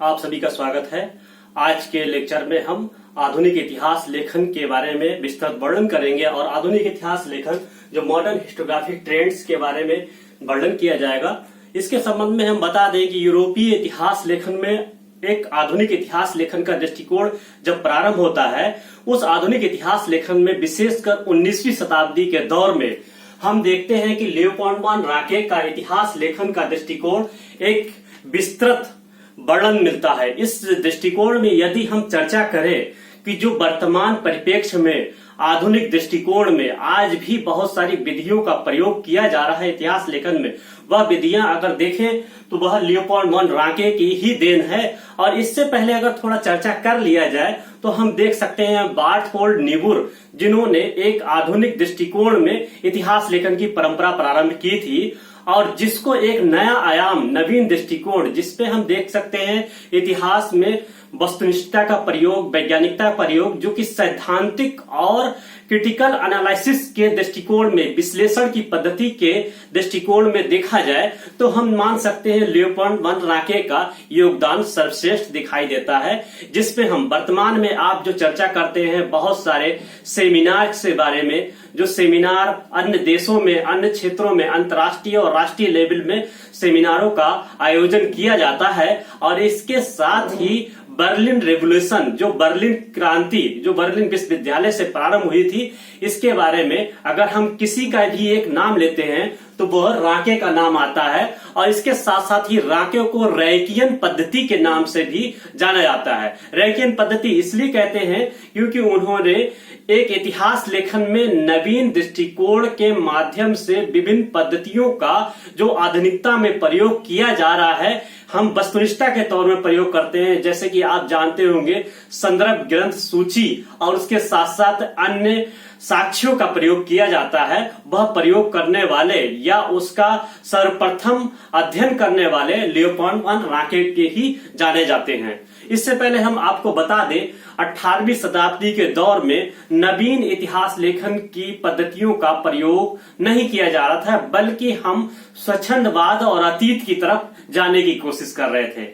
आप सभी का स्वागत है। आज के लेक्चर में हम आधुनिक इतिहास लेखन के बारे में विस्तृत वर्णन करेंगे और आधुनिक इतिहास लेखन जो मॉडर्न हिस्टोग्राफिक ट्रेंड्स के बारे में वर्णन किया जाएगा। इसके संबंध में हम बता दें कि यूरोपीय इतिहास लेखन में एक आधुनिक इतिहास लेखन का दृष्टिकोण जब प्रारंभ होता है, उस आधुनिक इतिहास लेखन में विशेषकर 19वीं शताब्दी के दौर में हम देखते हैं कि लियोपोल्ड वॉन राके का इतिहास लेखन का दृष्टिकोण एक विस्तृत वर्णन मिलता है। इस दृष्टिकोण में यदि हम चर्चा करें कि जो वर्तमान परिप्रेक्ष्य में आधुनिक दृष्टिकोण में आज भी बहुत सारी विधियों का प्रयोग किया जा रहा है इतिहास लेखन में, वह विधियां अगर देखें तो वह लियोपोल्ड वॉन राके की ही देन है। और इससे पहले अगर थोड़ा चर्चा कर लिया जाए तो हम देख सकते हैं बार्थोल्ड नीबुर, जिन्होंने एक आधुनिक दृष्टिकोण में इतिहास लेखन की परंपरा प्रारंभ की थी और जिसको एक नया आयाम, नवीन दृष्टिकोण, जिसपे हम देख सकते हैं इतिहास में वस्तुनिष्ठता का प्रयोग, वैज्ञानिकता का प्रयोग, जो कि सैद्धांतिक और क्रिटिकल एनालिसिस के दृष्टिकोण में, विश्लेषण की पद्धति के दृष्टिकोण में देखा जाए तो हम मान सकते हैं लियोपोल्ड वॉन राके का योगदान सर्वश्रेष्ठ दिखाई देता है। जिसपे हम वर्तमान में आप जो चर्चा करते हैं बहुत सारे सेमिनार के बारे में, जो सेमिनार अन्य देशों में, अन्य क्षेत्रों में, अंतर्राष्ट्रीय और राष्ट्रीय लेवल में सेमिनारों का आयोजन किया जाता है। और इसके साथ ही बर्लिन रेवोल्यूशन, जो बर्लिन क्रांति, जो बर्लिन विश्वविद्यालय से प्रारंभ हुई थी, इसके बारे में अगर हम किसी का भी एक नाम लेते हैं तो वह राके का नाम आता है। और इसके साथ साथ ही राके को रैकियन पद्धति के नाम से भी जाना जाता है। रैकियन पद्धति इसलिए कहते हैं क्योंकि उन्होंने एक इतिहास लेखन में नवीन दृष्टिकोण के माध्यम से विभिन्न पद्धतियों का जो आधुनिकता में प्रयोग किया जा रहा है, हम वस्तुनिष्ठता के तौर में प्रयोग करते हैं। जैसे कि आप जानते होंगे संदर्भ ग्रंथ सूची और उसके साथ साथ अन्य साक्ष्यों का प्रयोग किया जाता है। वह प्रयोग करने वाले या उसका सर्वप्रथम अध्ययन करने वाले लियोपोल्ड वॉन राके के ही जाने जाते हैं। इससे पहले हम आपको बता दें 18वीं शताब्दी के दौर में नवीन इतिहास लेखन की पद्धतियों का प्रयोग नहीं किया जा रहा था, बल्कि हम स्वच्छंदवाद और अतीत की तरफ जाने की कोशिश कर रहे थे।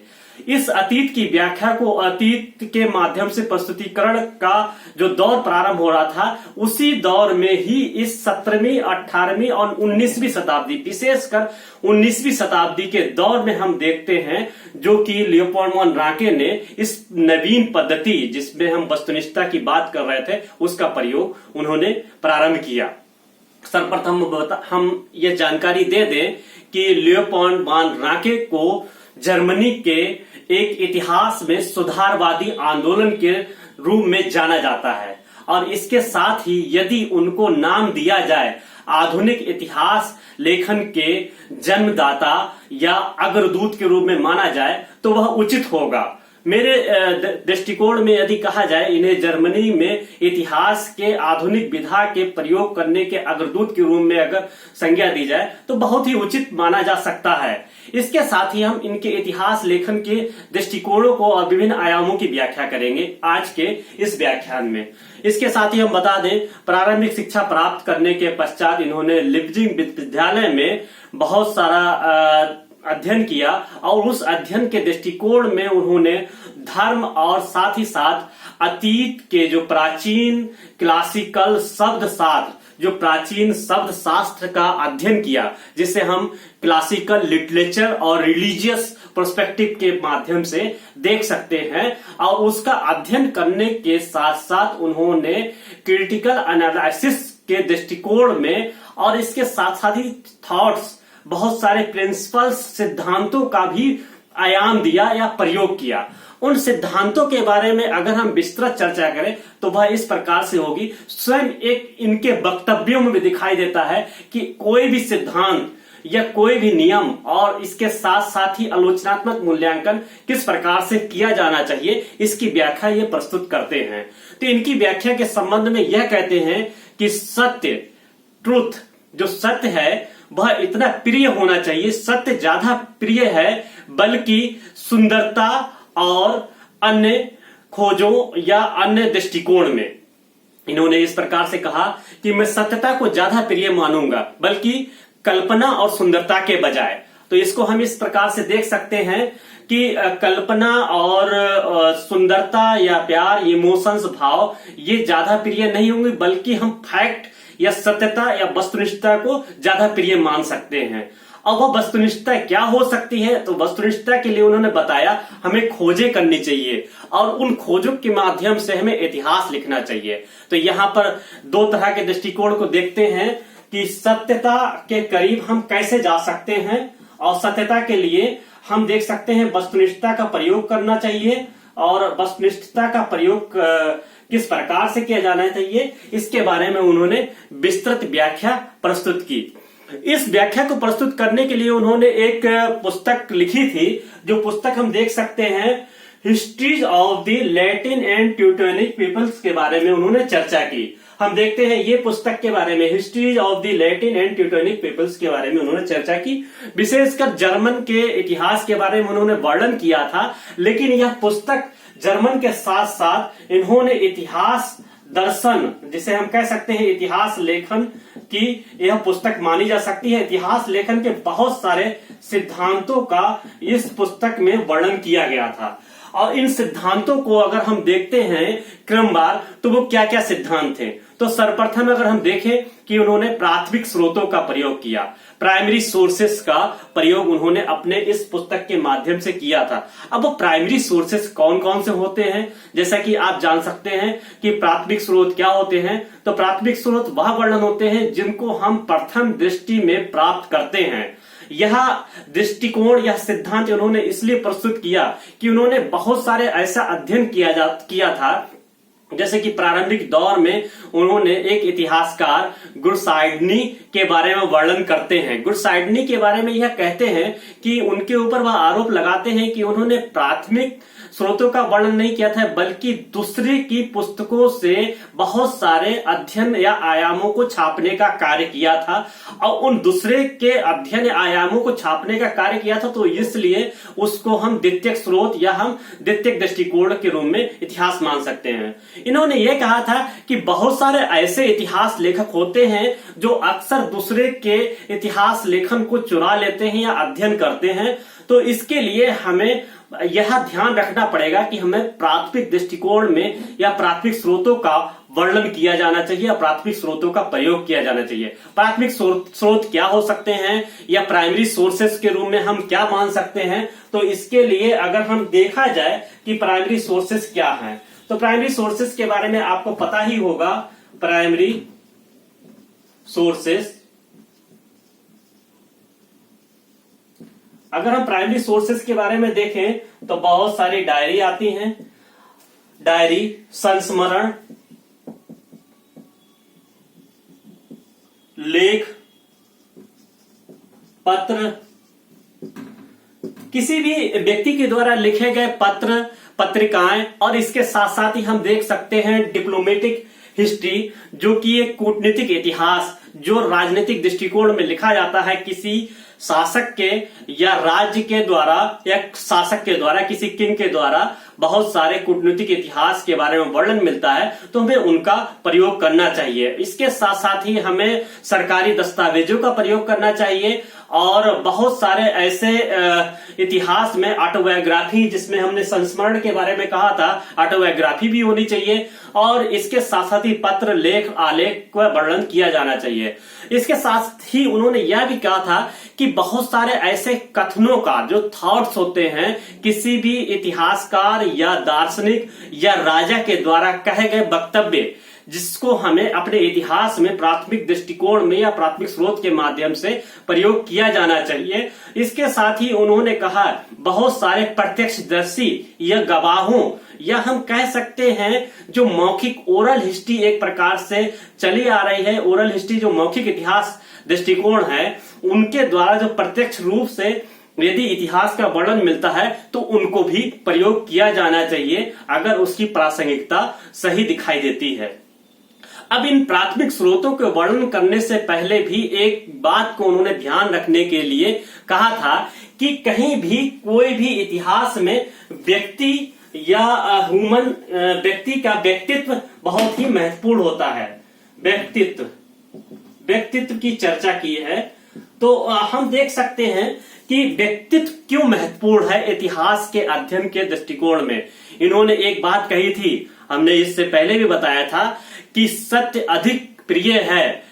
इस अतीत की व्याख्या को अतीत के माध्यम से प्रस्तुतिकरण का जो दौर प्रारंभ हो रहा था, उसी दौर में ही इस 17वीं, 18वीं और 19वीं शताब्दी, विशेषकर 19वीं शताब्दी के दौर में हम देखते हैं जो कि लियोपोल्ड वॉन राके ने इस नवीन पद्धति, जिसमें हम वस्तुनिष्ठता की बात कर रहे थे, उसका प्रयोग उन्होंने प्रारंभ किया। सर्वप्रथम हम ये जानकारी दे दें कि लियोपोल्ड वॉन राके को जर्मनी के एक इतिहास में सुधारवादी आंदोलन के रूप में जाना जाता है। और इसके साथ ही यदि उनको नाम दिया जाए आधुनिक इतिहास लेखन के जन्मदाता या अग्रदूत के रूप में माना जाए तो वह उचित होगा। मेरे दृष्टिकोण में यदि कहा जाए, इन्हें जर्मनी में इतिहास के आधुनिक विधा के प्रयोग करने के अग्रदूत के रूप में अगर संज्ञा दी जाए तो बहुत ही उचित माना जा सकता है। इसके साथ ही हम इनके इतिहास लेखन के दृष्टिकोणों को और विभिन्न आयामों की व्याख्या करेंगे आज के इस व्याख्यान में। इसके साथ ही हम बता दें, प्रारंभिक शिक्षा प्राप्त करने के पश्चात इन्होंने लिप्जिग विश्वविद्यालय में बहुत सारा अध्ययन किया और उस अध्ययन के दृष्टिकोण में उन्होंने धर्म और साथ ही साथ अतीत के जो प्राचीन क्लासिकल शब्द शास्त्र, जो प्राचीन शब्द शास्त्र का अध्ययन किया, जिसे हम क्लासिकल लिटरेचर और रिलीजियस पर्सपेक्टिव के माध्यम से देख सकते हैं। और उसका अध्ययन करने के साथ साथ उन्होंने क्रिटिकल एनालिसिस के दृष्टिकोण में और इसके साथ साथ ही थॉट्स, बहुत सारे प्रिंसिपल्स, सिद्धांतों का भी आयाम दिया या प्रयोग किया। उन सिद्धांतों के बारे में अगर हम विस्तृत चर्चा करें तो वह इस प्रकार से होगी। स्वयं एक इनके वक्तव्यों में भी दिखाई देता है कि कोई भी सिद्धांत या कोई भी नियम और इसके साथ साथ ही आलोचनात्मक मूल्यांकन किस प्रकार से किया जाना चाहिए, इसकी व्याख्या ये प्रस्तुत करते हैं। तो इनकी व्याख्या के संबंध में यह कहते हैं कि सत्य, ट्रुथ, जो सत्य है वह इतना प्रिय होना चाहिए, सत्य ज्यादा प्रिय है बल्कि सुंदरता और अन्य खोजों या अन्य दृष्टिकोण में। इन्होंने इस प्रकार से कहा कि मैं सत्यता को ज्यादा प्रिय मानूंगा बल्कि कल्पना और सुंदरता के बजाय। तो इसको हम इस प्रकार से देख सकते हैं कि कल्पना और सुंदरता या प्यार, इमोशंस, भाव ये ज्यादा प्रिय नहीं होंगे, बल्कि हम फैक्ट या सत्यता या वस्तुनिष्ठता को ज्यादा प्रिय मान सकते हैं। अब वह वस्तुनिष्ठता क्या हो सकती है, तो वस्तुनिष्ठता के लिए उन्होंने बताया हमें खोजें करनी चाहिए और उन खोजों के माध्यम से हमें इतिहास लिखना चाहिए। तो यहाँ पर दो तरह के दृष्टिकोण को देखते हैं कि सत्यता के करीब हम कैसे जा सकते हैं, और सत्यता के लिए हम देख सकते हैं वस्तुनिष्ठता का प्रयोग करना चाहिए, और वस्तुनिष्ठता का प्रयोग किस प्रकार से किया जाना चाहिए, इसके बारे में उन्होंने विस्तृत व्याख्या प्रस्तुत की। इस व्याख्या को प्रस्तुत करने के लिए उन्होंने एक पुस्तक लिखी थी, जो पुस्तक हम देख सकते हैं histories of the Latin and Teutonic peoples के बारे में उन्होंने चर्चा की। हम देखते हैं ये पुस्तक के बारे में, histories of the Latin and Teutonic peoples के बारे में उन्होंने चर्चा की। विशेषकर जर्मन के इतिहास के बारे में उन्होंने वर्णन किया था, लेकिन यह पुस्तक जर्मन के साथ साथ इन्होंने इतिहास दर्शन, जिसे हम कह सकते हैं इतिहास लेखन की यह पुस्तक मानी जा सकती है। इतिहास लेखन के बहुत सारे सिद्धांतों का इस पुस्तक में वर्णन किया गया था, और इन सिद्धांतों को अगर हम देखते हैं क्रमवार, तो वो क्या क्या सिद्धांत थे। तो सर्वप्रथम अगर हम देखें कि उन्होंने प्राथमिक स्रोतों का प्रयोग किया, प्राइमरी सोर्सेस का प्रयोग उन्होंने अपने इस पुस्तक के माध्यम से किया था। अब वो प्राइमरी सोर्सेस कौन कौन से होते हैं, जैसा कि आप जान सकते हैं कि प्राथमिक स्रोत क्या होते हैं। तो प्राथमिक स्रोत वह वर्णन होते हैं जिनको हम प्रथम दृष्टि में प्राप्त करते हैं। यह दृष्टिकोण, यह सिद्धांत उन्होंने इसलिए प्रस्तुत किया कि उन्होंने बहुत सारे ऐसा अध्ययन किया था, जैसे कि प्रारंभिक दौर में उन्होंने एक इतिहासकार गुरसाइडनी के बारे में वर्णन करते हैं। गुरसाइडनी के बारे में यह कहते हैं कि उनके ऊपर वह आरोप लगाते हैं कि उन्होंने प्राथमिक स्रोतों का वर्णन नहीं किया था, बल्कि दूसरे की पुस्तकों से बहुत सारे अध्ययन या आयामों को छापने का कार्य किया था, और उन दूसरे के अध्ययन आयामों को छापने का कार्य किया था, तो इसलिए उसको हम द्वितीयक स्रोत या हम द्वितीयक दृष्टिकोण के रूप में इतिहास मान सकते हैं। इन्होंने ये कहा था कि बहुत सारे ऐसे इतिहास लेखक होते हैं जो अक्सर दूसरे के इतिहास लेखन को चुरा लेते हैं या अध्ययन करते हैं। तो इसके लिए हमें यह ध्यान रखना पड़ेगा कि हमें प्राथमिक दृष्टिकोण में या प्राथमिक स्रोतों का वर्णन किया जाना चाहिए या प्राथमिक स्रोतों का प्रयोग किया जाना चाहिए। प्राथमिक स्रोत क्या हो सकते हैं या प्राइमरी सोर्सेस के रूप में हम क्या मान सकते हैं, तो इसके लिए अगर हम देखा जाए कि प्राइमरी सोर्सेस क्या हैं, तो प्राइमरी सोर्सेस के बारे में आपको पता ही होगा। प्राइमरी सोर्सेस, अगर हम प्राइमरी सोर्सेस के बारे में देखें तो बहुत सारी डायरी आती हैं, डायरी, संस्मरण, लेख, पत्र, किसी भी व्यक्ति के द्वारा लिखे गए पत्र, पत्रिकाएं, और इसके साथ साथ ही हम देख सकते हैं डिप्लोमेटिक हिस्ट्री, जो कि एक कूटनीतिक इतिहास जो राजनीतिक दृष्टिकोण में लिखा जाता है, किसी शासक के या राज्य के द्वारा या शासक के द्वारा, किसी किंग के द्वारा बहुत सारे कूटनीतिक इतिहास के बारे में वर्णन मिलता है, तो हमें उनका प्रयोग करना चाहिए। इसके साथ साथ ही हमें सरकारी दस्तावेजों का प्रयोग करना चाहिए, और बहुत सारे ऐसे इतिहास में ऑटोबायोग्राफी, जिसमें हमने संस्मरण के बारे में कहा था, ऑटोबायोग्राफी भी होनी चाहिए, और इसके साथ साथ ही पत्र, लेख, आलेख का वर्णन किया जाना चाहिए। इसके साथ ही उन्होंने यह भी कहा था कि बहुत सारे ऐसे कथनों का, जो थॉट्स होते हैं किसी भी इतिहासकार या दार्शनिक या राजा के द्वारा कहे गए वक्तव्य, जिसको हमें अपने इतिहास में प्राथमिक दृष्टिकोण में या प्राथमिक स्रोत के माध्यम से प्रयोग किया जाना चाहिए। इसके साथ ही उन्होंने कहा बहुत सारे प्रत्यक्षदर्शी या गवाहों, या हम कह सकते हैं जो मौखिक ओरल हिस्ट्री एक प्रकार से चली आ रही है, ओरल हिस्ट्री जो मौखिक इतिहास दृष्टिकोण है, उनके द्वारा जो प्रत्यक्ष रूप से यदि इतिहास का वर्णन मिलता है तो उनको भी प्रयोग किया जाना चाहिए, अगर उसकी प्रासंगिकता सही दिखाई देती है। अब इन प्राथमिक स्रोतों के वर्णन करने से पहले भी एक बात को उन्होंने ध्यान रखने के लिए कहा था कि कहीं भी कोई भी इतिहास में व्यक्ति या ह्यूमन व्यक्ति का व्यक्तित्व बहुत ही महत्वपूर्ण होता है। व्यक्तित्व की चर्चा की है, तो हम देख सकते हैं कि व्यक्तित्व क्यों महत्वपूर्ण है इतिहास के अध्ययन के दृष्टिकोण में। इन्होंने एक बात कही थी, हमने इससे पहले भी बताया था कि सत्य अधिक प्रिय है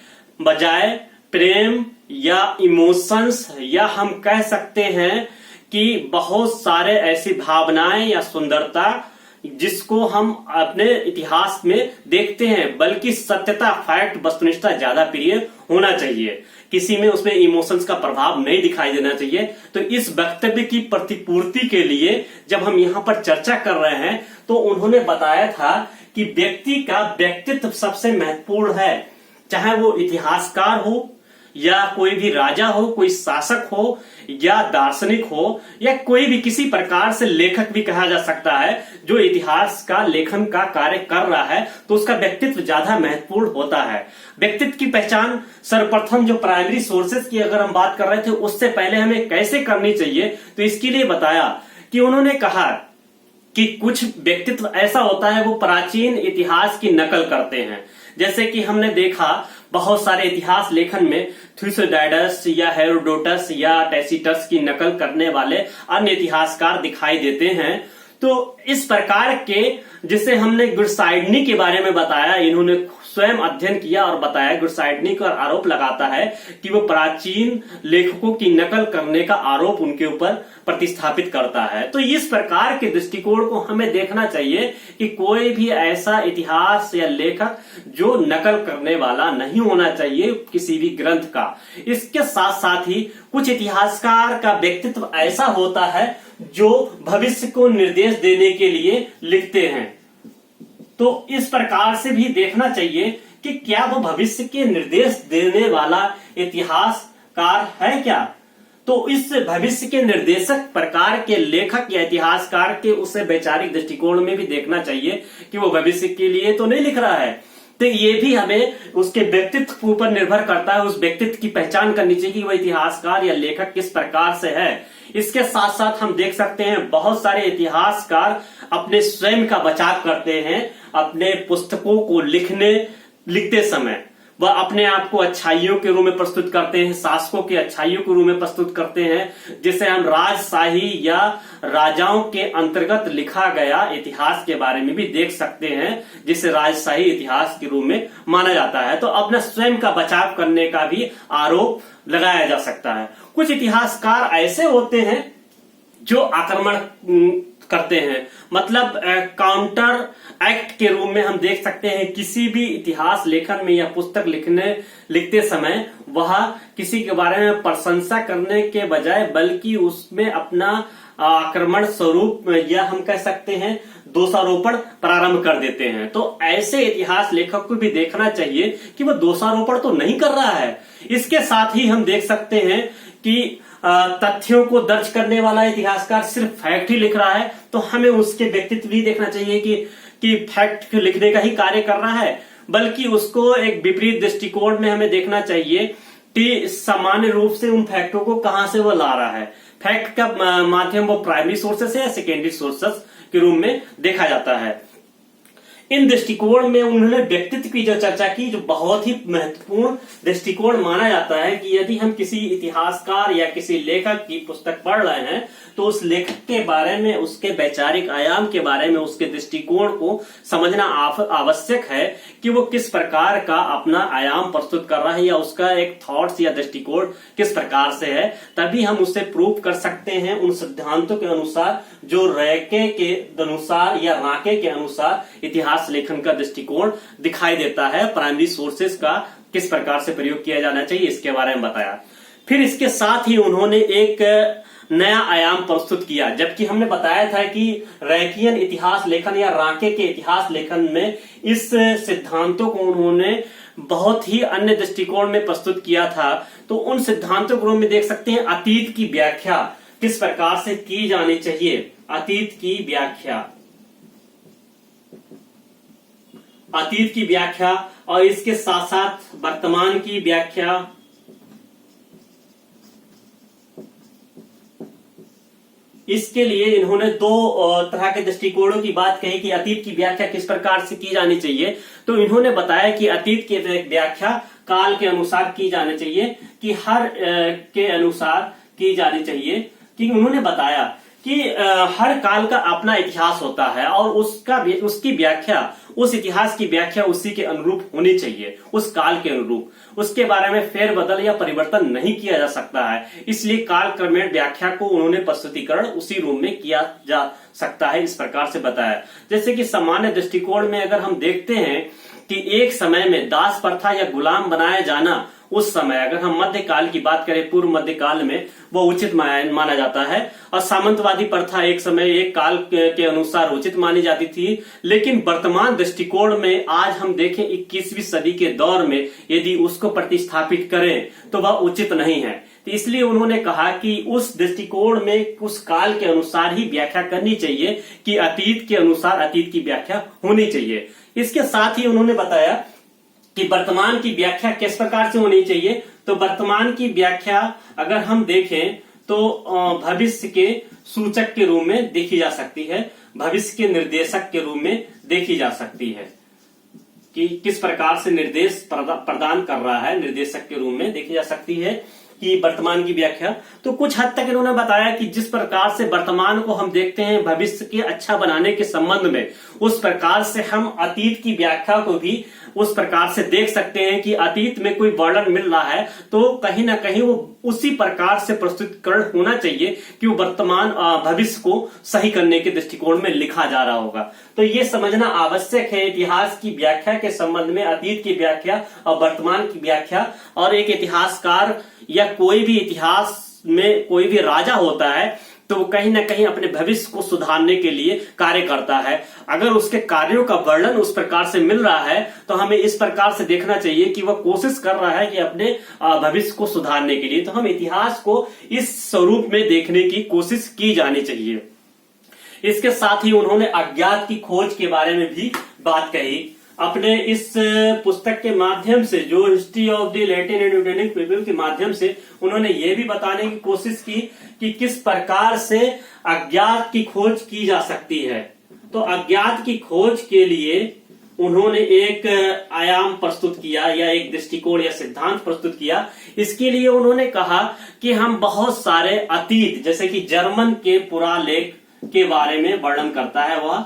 बजाय प्रेम या इमोशंस, या हम कह सकते हैं कि बहुत सारे ऐसी भावनाएं या सुंदरता जिसको हम अपने इतिहास में देखते हैं, बल्कि सत्यता, फैक्ट, वस्तुनिष्ठता ज्यादा प्रिय होना चाहिए। किसी में उसमें इमोशंस का प्रभाव नहीं दिखाई देना चाहिए। तो इस वक्तव्य की प्रतिपूर्ति के लिए जब हम यहाँ पर चर्चा कर रहे हैं तो उन्होंने बताया था कि व्यक्ति का व्यक्तित्व सबसे महत्वपूर्ण है, चाहे वो इतिहासकार हो या कोई भी राजा हो, कोई शासक हो या दार्शनिक हो, या कोई भी किसी प्रकार से लेखक भी कहा जा सकता है जो इतिहास का लेखन का कार्य कर रहा है, तो उसका व्यक्तित्व ज्यादा महत्वपूर्ण होता है। व्यक्तित्व की पहचान सर्वप्रथम जो प्राइमरी सोर्सेज की अगर हम बात कर रहे थे उससे पहले हमें कैसे करनी चाहिए, तो इसके लिए बताया कि उन्होंने कहा कि कुछ व्यक्तित्व ऐसा होता है वो प्राचीन इतिहास की नकल करते हैं। जैसे कि हमने देखा बहुत सारे इतिहास लेखन में थुसिडाइडस या हेरोडोटस या टैसिटस की नकल करने वाले अन्य इतिहासकार दिखाई देते हैं। तो इस प्रकार के, जिसे हमने गुडसाइडनी के बारे में बताया, इन्होंने स्वयं अध्ययन किया और बताया, गुडसाइडनी का आरोप लगाता है कि वो प्राचीन लेखकों की नकल करने का आरोप उनके ऊपर प्रतिस्थापित करता है। तो इस प्रकार के दृष्टिकोण को हमें देखना चाहिए कि कोई भी ऐसा इतिहास या लेखक जो नकल करने वाला नहीं होना चाहिए किसी भी ग्रंथ का। इसके साथ साथ ही कुछ इतिहासकार का व्यक्तित्व ऐसा होता है जो भविष्य को निर्देश देने के लिए लिखते हैं। तो इस प्रकार से भी देखना चाहिए कि क्या वो भविष्य के निर्देश देने वाला इतिहासकार है क्या। तो इस भविष्य के निर्देशक प्रकार के लेखक या इतिहासकार के उसे वैचारिक दृष्टिकोण में भी देखना चाहिए कि वो भविष्य के लिए तो नहीं लिख रहा है। तो ये भी हमें उसके व्यक्तित्व के ऊपर निर्भर करता है, उस व्यक्तित्व की पहचान करनी चाहिए कि वह इतिहासकार या लेखक किस प्रकार से है। इसके साथ साथ हम देख सकते हैं बहुत सारे इतिहासकार अपने स्वयं का बचाव करते हैं अपने पुस्तकों को लिखते समय। वह अपने आप को अच्छाइयों के रूप में प्रस्तुत करते हैं, शासकों के अच्छाइयों के रूप में प्रस्तुत करते हैं, जिसे हम राजशाही या राजाओं के अंतर्गत लिखा गया इतिहास के बारे में भी देख सकते हैं, जिसे राजशाही इतिहास के रूप में माना जाता है। तो अपना स्वयं का बचाव करने का भी आरोप लगाया जा सकता है। कुछ इतिहासकार ऐसे होते हैं जो आक्रमण करते हैं, मतलब काउंटर एक्ट के रूप में हम देख सकते हैं किसी भी इतिहास लेखन में या पुस्तक लिखते समय वह किसी के बारे में प्रशंसा करने के बजाय बल्कि उसमें अपना आक्रमण स्वरूप या हम कह सकते हैं दोषारोपण प्रारंभ कर देते हैं। तो ऐसे इतिहास लेखक को भी देखना चाहिए कि वह दोषारोपण तो नहीं कर रहा है। इसके साथ ही हम देख सकते हैं कि तथ्यों को दर्ज करने वाला इतिहासकार सिर्फ फैक्ट ही लिख रहा है, तो हमें उसके व्यक्तित्व भी देखना चाहिए कि फैक्ट लिखने का ही कार्य कर रहा है, बल्कि उसको एक विपरीत दृष्टिकोण में हमें देखना चाहिए कि सामान्य रूप से उन फैक्टों को कहां से वो ला रहा है। फैक्ट का माध्यम वो प्राइमरी सोर्सेस है या सेकेंडरी सोर्सेस के रूप में देखा जाता है। इन दृष्टिकोण में उन्होंने व्यक्तित्व की जो चर्चा की, जो बहुत ही महत्वपूर्ण दृष्टिकोण माना जाता है कि यदि हम किसी इतिहासकार या किसी लेखक की पुस्तक पढ़ रहे हैं तो उस लेखक के बारे में, उसके वैचारिक आयाम के बारे में, उसके दृष्टिकोण को समझना आवश्यक है कि वो किस प्रकार का अपना आयाम प्रस्तुत कर रहा है या उसका एक थॉट्स या दृष्टिकोण किस प्रकार से है। तभी हम उससे प्रूव कर सकते हैं उन सिद्धांतों के अनुसार जो रैके के अनुसार या राके के अनुसार इतिहास लेखन का दृष्टिकोण दिखाई देता है। प्राइमरी सोर्सेस का किस प्रकार से प्रयोग किया जाना चाहिए इसके बारे में बताया। फिर इसके साथ ही उन्होंने एक नया आयाम प्रस्तुत किया, जबकि हमने बताया था कि रैकियन इतिहास लेखन या राके के इतिहास लेखन में इस सिद्धांतों को उन्होंने बहुत ही अन्य दृष्टिकोण में प्रस्तुत किया था। तो उन सिद्धांतों को में देख सकते हैं अतीत की व्याख्या किस प्रकार से की जानी चाहिए। अतीत की व्याख्या और इसके साथ साथ वर्तमान की व्याख्या, इसके लिए इन्होंने दो तरह के दृष्टिकोणों की बात कही कि अतीत की व्याख्या किस प्रकार से की जानी चाहिए। तो इन्होंने बताया कि अतीत की व्याख्या काल के अनुसार की जानी चाहिए, कि हर के अनुसार की जानी चाहिए। कि उन्होंने बताया कि हर काल का अपना इतिहास होता है और उसकी व्याख्या, उस इतिहास की व्याख्या उसी के अनुरूप होनी चाहिए, उस काल के अनुरूप। उसके बारे में फेरबदल या परिवर्तन नहीं किया जा सकता है। इसलिए काल क्रमेण व्याख्या को उन्होंने प्रस्तुतिकरण उसी रूप में किया जा सकता है। इस प्रकार से बताया, जैसे कि सामान्य दृष्टिकोण में अगर हम देखते हैं कि एक समय में दास प्रथा या गुलाम बनाया जाना, उस समय अगर हम मध्यकाल की बात करें, पूर्व मध्यकाल में वो उचित माना जाता है। और सामंतवादी प्रथा एक समय एक काल के अनुसार उचित मानी जाती थी। लेकिन वर्तमान दृष्टिकोण में आज हम देखें 21वीं सदी के दौर में यदि उसको प्रतिस्थापित करें तो वह उचित नहीं है। तो इसलिए उन्होंने कहा कि उस दृष्टिकोण में उस काल के अनुसार ही व्याख्या करनी चाहिए, कि अतीत के अनुसार अतीत की व्याख्या होनी चाहिए। इसके साथ ही उन्होंने बताया कि वर्तमान की व्याख्या किस प्रकार से होनी चाहिए। तो वर्तमान की व्याख्या अगर हम देखें तो भविष्य के सूचक के रूप में देखी जा सकती है, भविष्य के निर्देशक के रूप में देखी जा सकती है, कि किस प्रकार से निर्देश प्रदान कर रहा है, निर्देशक के रूप में देखी जा सकती है कि वर्तमान की व्याख्या। तो कुछ हद तक इन्होंने बताया कि जिस प्रकार से वर्तमान को हम देखते हैं भविष्य के अच्छा बनाने के संबंध में, उस प्रकार से हम अतीत की व्याख्या को भी उस प्रकार से देख सकते हैं कि अतीत में कोई वर्णन मिल रहा है तो कहीं ना कहीं वो उसी प्रकार से प्रस्तुतिकरण होना चाहिए कि वो वर्तमान भविष्य को सही करने के दृष्टिकोण में लिखा जा रहा होगा। तो ये समझना आवश्यक है इतिहास की व्याख्या के संबंध में, अतीत की व्याख्या और वर्तमान की व्याख्या। और एक इतिहासकार या कोई भी इतिहास में कोई भी राजा होता है तो वो कहीं ना कहीं अपने भविष्य को सुधारने के लिए कार्य करता है। अगर उसके कार्यों का वर्णन उस प्रकार से मिल रहा है तो हमें इस प्रकार से देखना चाहिए कि वह कोशिश कर रहा है कि अपने भविष्य को सुधारने के लिए। तो हम इतिहास को इस स्वरूप में देखने की कोशिश की जानी चाहिए। इसके साथ ही उन्होंने अज्ञात की खोज के बारे में भी बात कही। अपने इस पुस्तक के माध्यम से, जो history of the Latin and uranic people के माध्यम से, उन्होंने ये भी बताने की कोशिश की कि किस प्रकार से अज्ञात की खोज की जा सकती है। तो अज्ञात की खोज के लिए उन्होंने एक आयाम प्रस्तुत किया या एक दृष्टिकोण या सिद्धांत प्रस्तुत किया। इसके लिए उन्होंने कहा कि हम बहुत सारे अतीत, जैसे कि जर्मन के पुरालेख के बारे में वर्णन करता है वह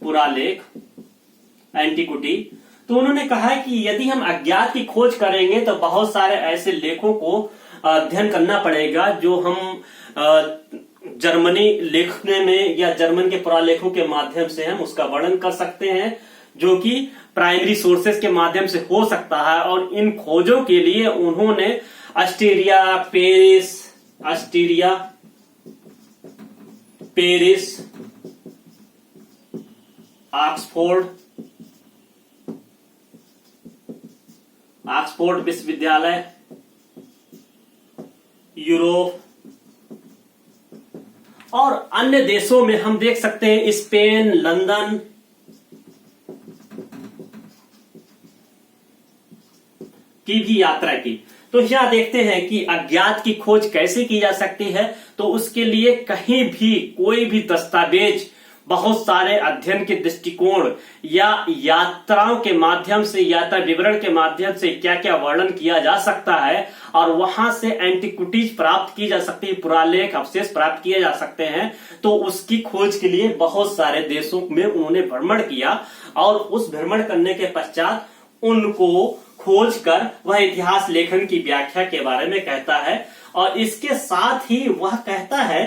पुरालेख, एंटिक्विटी। तो उन्होंने कहा है कि यदि हम अज्ञात की खोज करेंगे तो बहुत सारे ऐसे लेखों को अध्ययन करना पड़ेगा जो हम जर्मनी लिखने में या जर्मन के पुरालेखों के माध्यम से हम उसका वर्णन कर सकते हैं, जो कि प्राइमरी सोर्सेस के माध्यम से हो सकता है। और इन खोजों के लिए उन्होंने पेरिस, ऑक्सफोर्ड विश्वविद्यालय, यूरोप और अन्य देशों में हम देख सकते हैं, स्पेन, लंदन की भी यात्रा की। तो यह देखते हैं कि अज्ञात की खोज कैसे की जा सकती है। तो उसके लिए कहीं भी कोई भी दस्तावेज, बहुत सारे अध्ययन के दृष्टिकोण या यात्राओं के माध्यम से, यात्रा विवरण के माध्यम से क्या क्या वर्णन किया जा सकता है और वहां से एंटिक्विटीज प्राप्त की जा सकती है, पुरालेख अवशेष प्राप्त किए जा सकते हैं। तो उसकी खोज के लिए बहुत सारे देशों में उन्होंने भ्रमण किया और उस भ्रमण करने के पश्चात उनको खोज कर वह इतिहास लेखन की व्याख्या के बारे में कहता है। और इसके साथ ही वह कहता है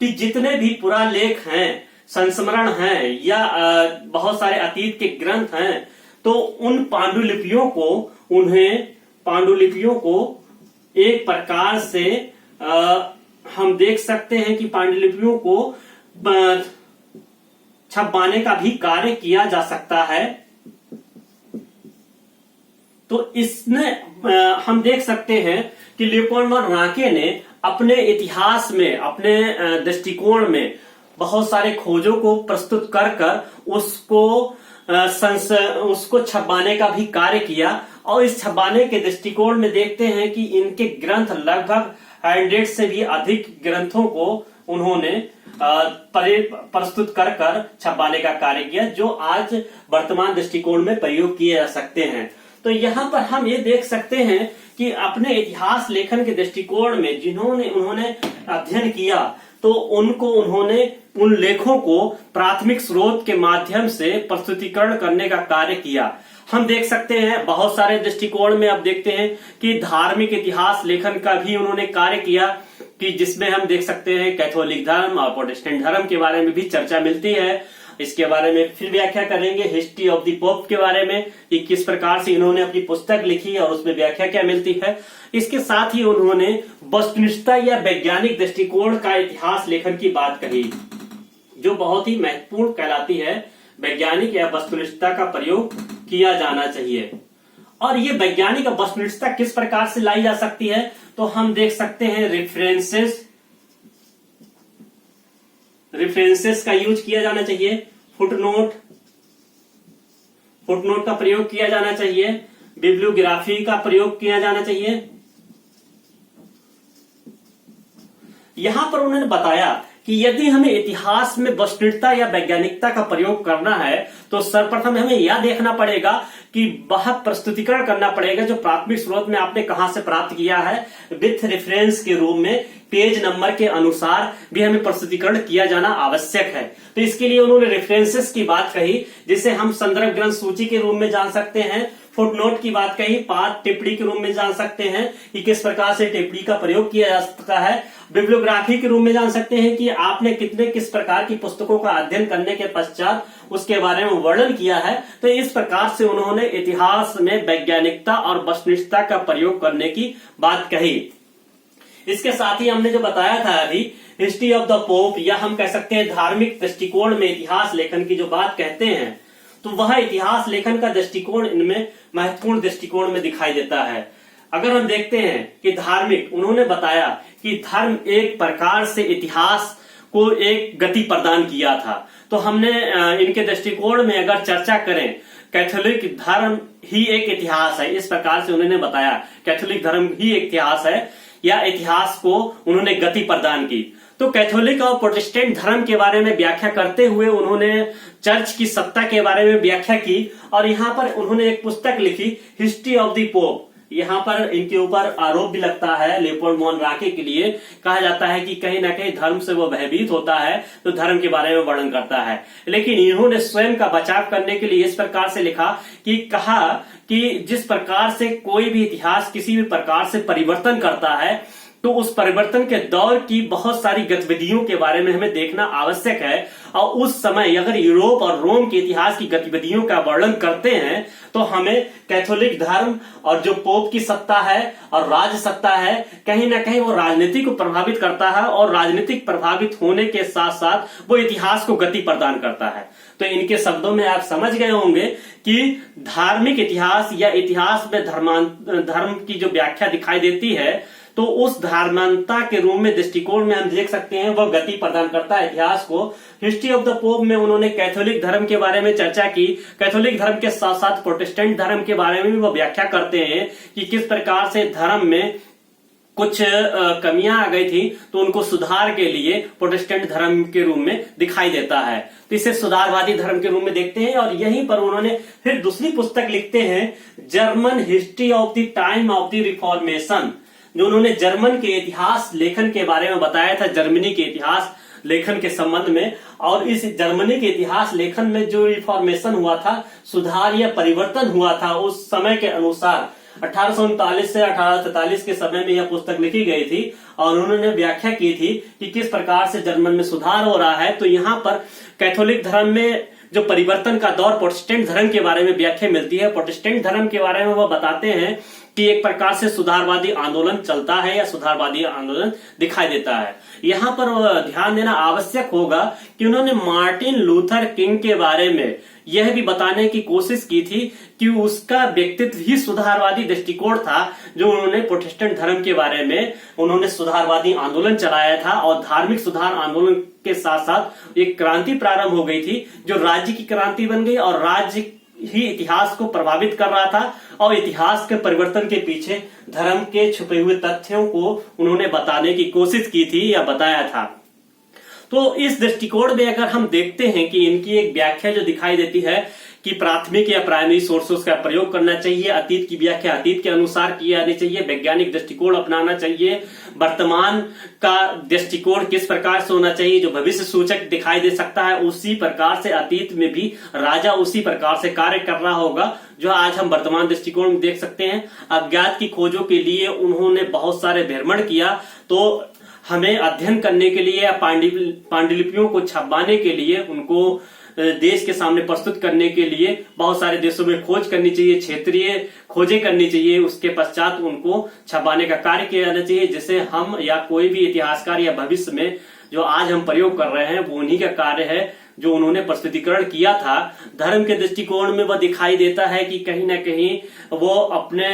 कि जितने भी पुरालेख हैं, संस्मरण हैं या बहुत सारे अतीत के ग्रंथ हैं, तो उन पांडुलिपियों को एक प्रकार से हम देख सकते हैं कि पांडुलिपियों को छपवाने का भी कार्य किया जा सकता है। तो इसमें हम देख सकते हैं कि लियोपोल्ड रांके ने अपने इतिहास में, अपने दृष्टिकोण में बहुत सारे खोजों को प्रस्तुत कर उसको छपवाने का भी कार्य किया। और इस छपवाने के दृष्टिकोण में देखते हैं कि इनके ग्रंथ लगभग 100 से भी अधिक ग्रंथों को उन्होंने प्रस्तुत कर छपवाने का कार्य किया, जो आज वर्तमान दृष्टिकोण में प्रयोग किए जा सकते हैं। तो यहाँ पर हम ये देख सकते हैं कि अपने इतिहास लेखन के दृष्टिकोण में उन्होंने अध्ययन किया, तो उन्होंने उन लेखों को प्राथमिक स्रोत के माध्यम से प्रस्तुतिकरण करने का कार्य किया। हम देख सकते हैं बहुत सारे दृष्टिकोण में अब देखते हैं कि धार्मिक इतिहास लेखन का भी उन्होंने कार्य किया, कि जिसमें हम देख सकते हैं कैथोलिक धर्म और प्रोटेस्टेंट धर्म के बारे में भी चर्चा मिलती है। इसके बारे में फिर व्याख्या करेंगे। हिस्ट्री ऑफ द पोप के बारे में कि किस प्रकार से इन्होंने अपनी पुस्तक लिखी और उसमें व्याख्या क्या मिलती है। इसके साथ ही उन्होंने वस्तुनिष्ठता या वैज्ञानिक दृष्टिकोण का इतिहास लेखन की बात कही, जो बहुत ही महत्वपूर्ण कहलाती है। वैज्ञानिक या वस्तुनिष्ठता का प्रयोग किया जाना चाहिए। और ये वैज्ञानिक और वस्तुनिष्ठता किस प्रकार से लाई जा सकती है, तो हम देख सकते हैं रेफरेंसेस का यूज किया जाना चाहिए, फुटनोट का प्रयोग किया जाना चाहिए, बिब्लियोग्राफी का प्रयोग किया जाना चाहिए। यहां पर उन्होंने बताया कि यदि हमें इतिहास में वस्तुनिष्ठता या वैज्ञानिकता का प्रयोग करना है तो सर्वप्रथम हमें यह देखना पड़ेगा कि वह प्रस्तुतिकरण करना पड़ेगा जो प्राथमिक स्रोत में आपने कहां से प्राप्त किया है, विथ रेफरेंस के रूप में पेज नंबर के अनुसार भी हमें प्रस्तुतिकरण किया जाना आवश्यक है। तो इसके लिए उन्होंने रेफरेंसेस की बात कही, जिसे हम संदर्भ ग्रंथ सूची के रूप में जान सकते हैं। फुटनोट की बात कही, पाठ टिप्पणी के रूप में जान सकते हैं कि किस प्रकार से टिप्पणी का प्रयोग किया जा सकता है। बिब्लियोग्राफी के रूप में जान सकते हैं कि आपने किस प्रकार की पुस्तकों का अध्ययन करने के पश्चात उसके बारे में वर्णन किया है। तो इस प्रकार से उन्होंने इतिहास में वैज्ञानिकता और वस्तुनिष्ठता का प्रयोग करने की बात कही। इसके साथ ही हमने जो बताया था अभी हिस्ट्री ऑफ द पोप, या हम कह सकते हैं धार्मिक दृष्टिकोण में इतिहास लेखन की जो बात कहते हैं, तो वह इतिहास लेखन का दृष्टिकोण इनमें महत्वपूर्ण दृष्टिकोण में दिखाई देता है। अगर हम देखते हैं कि धार्मिक, उन्होंने बताया कि धर्म एक प्रकार से इतिहास को एक गति प्रदान किया था। तो हमने इनके दृष्टिकोण में अगर चर्चा करें, कैथोलिक धर्म ही एक इतिहास है, इस प्रकार से उन्होंने बताया कैथोलिक धर्म ही एक इतिहास है, या इतिहास को उन्होंने गति प्रदान की। तो कैथोलिक और प्रोटेस्टेंट धर्म के बारे में व्याख्या करते हुए उन्होंने चर्च की सत्ता के बारे में व्याख्या की, और यहाँ पर उन्होंने एक पुस्तक लिखी हिस्ट्री ऑफ द पोप। यहाँ पर इनके ऊपर आरोप भी लगता है, लियोपोल्ड मोनराके के लिए कहा जाता है कि कहीं ना कहीं धर्म से वो भयभीत होता है, तो धर्म के बारे में वर्णन करता है। लेकिन इन्होंने स्वयं का बचाव करने के लिए इस प्रकार से लिखा कि कहा कि जिस प्रकार से कोई भी इतिहास किसी भी प्रकार से परिवर्तन करता है, तो उस परिवर्तन के दौर की बहुत सारी गतिविधियों के बारे में हमें देखना आवश्यक है। और उस समय अगर यूरोप और रोम के इतिहास की गतिविधियों का वर्णन करते हैं, तो हमें कैथोलिक धर्म और जो पोप की सत्ता है और राज सत्ता है, कहीं ना कहीं वो राजनीति को प्रभावित करता है, और राजनीतिक प्रभावित होने के साथ साथ वो इतिहास को गति प्रदान करता है। तो इनके शब्दों में आप समझ गए होंगे कि धार्मिक इतिहास या इतिहास में धर्म की जो व्याख्या दिखाई देती है, तो उस धर्मांतता के रूप में दृष्टिकोण में हम देख सकते हैं वह गति प्रदान करता है इतिहास को। हिस्ट्री ऑफ द पोप में उन्होंने कैथोलिक धर्म के बारे में चर्चा की, कैथोलिक धर्म के साथ साथ प्रोटेस्टेंट धर्म के बारे में भी वो व्याख्या करते हैं कि किस प्रकार से धर्म में कुछ कमियां आ गई थी, तो उनको सुधार के लिए प्रोटेस्टेंट धर्म के रूप में दिखाई देता है। तो इसे सुधारवादी धर्म के रूप में देखते हैं। और यहीं पर उन्होंने फिर दूसरी पुस्तक लिखते हैं, German history of the time of the reformation, जो उन्होंने जर्मन के इतिहास लेखन के बारे में बताया था, जर्मनी के इतिहास लेखन के संबंध में। और इस जर्मनी के इतिहास लेखन में जो रिफॉर्मेशन हुआ था, सुधार या परिवर्तन हुआ था, उस समय के अनुसार 1839 से 1843 के समय में यह पुस्तक लिखी गई थी, और उन्होंने व्याख्या की थी कि किस प्रकार से जर्मन में सुधार हो रहा है। तो यहाँ पर कैथोलिक धर्म में जो परिवर्तन का दौर, प्रोटेस्टेंट धर्म के बारे में व्याख्या मिलती है। प्रोटेस्टेंट धर्म के बारे में वह बताते हैं कि एक प्रकार से सुधारवादी आंदोलन चलता है या सुधारवादी आंदोलन दिखाई देता है। यहाँ पर ध्यान देना आवश्यक होगा कि उन्होंने मार्टिन लूथर किंग के बारे में यह भी बताने की कोशिश की थी कि उसका व्यक्तित्व ही सुधारवादी दृष्टिकोण था, जो उन्होंने प्रोटेस्टेंट धर्म के बारे में उन्होंने सुधारवादी आंदोलन चलाया था। और धार्मिक सुधार आंदोलन के साथ साथ एक क्रांति प्रारंभ हो गई थी, जो राज्य की क्रांति बन गई, और राज्य ही इतिहास को प्रभावित कर रहा था। और इतिहास के परिवर्तन के पीछे धर्म के छुपे हुए तथ्यों को उन्होंने बताने की कोशिश की थी या बताया था। तो इस दृष्टिकोण में अगर हम देखते हैं कि इनकी एक व्याख्या जो दिखाई देती है कि प्राथमिक या प्राइमरी सोर्सेस का प्रयोग करना चाहिए, अतीत की व्याख्या अतीत के अनुसार की जानी चाहिए, वैज्ञानिक दृष्टिकोण अपनाना चाहिए, वर्तमान का दृष्टिकोण किस प्रकार से होना चाहिए, जो भविष्य सूचक दिखाई दे सकता है उसी प्रकार से अतीत में भी राजा उसी प्रकार से कार्य कर रहा होगा जो आज हम वर्तमान दृष्टिकोण में देख सकते हैं। अज्ञात की खोजों के लिए उन्होंने बहुत सारे भ्रमण किया, तो हमें अध्ययन करने के लिए या पांडुलिपियों को छपवाने के लिए, उनको देश के सामने प्रस्तुत करने के लिए बहुत सारे देशों में खोज करनी चाहिए, क्षेत्रीय खोजें करनी चाहिए, उसके पश्चात उनको छपाने का कार्य किया जाना चाहिए, जिसे हम या कोई भी इतिहासकार या भविष्य में जो आज हम प्रयोग कर रहे हैं वो उन्हीं का कार्य है जो उन्होंने प्रस्तुतिकरण किया था। धर्म के दृष्टिकोण में वह दिखाई देता है कि कहीं ना कहीं वो अपने